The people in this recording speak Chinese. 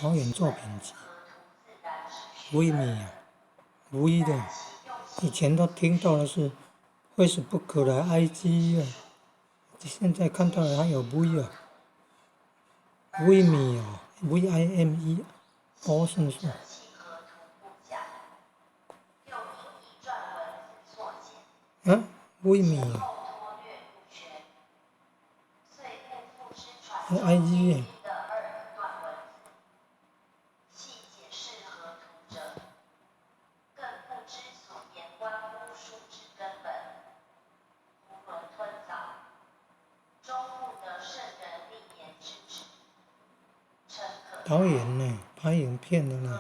导演作品集，维米啊，维的，以前都听到的是 Facebook 的 IG 啊，现在看到的还有 V 啊，维米啊，VIME，高胜素。啊，维米啊，IG 啊。导演呢，拍影片的呢。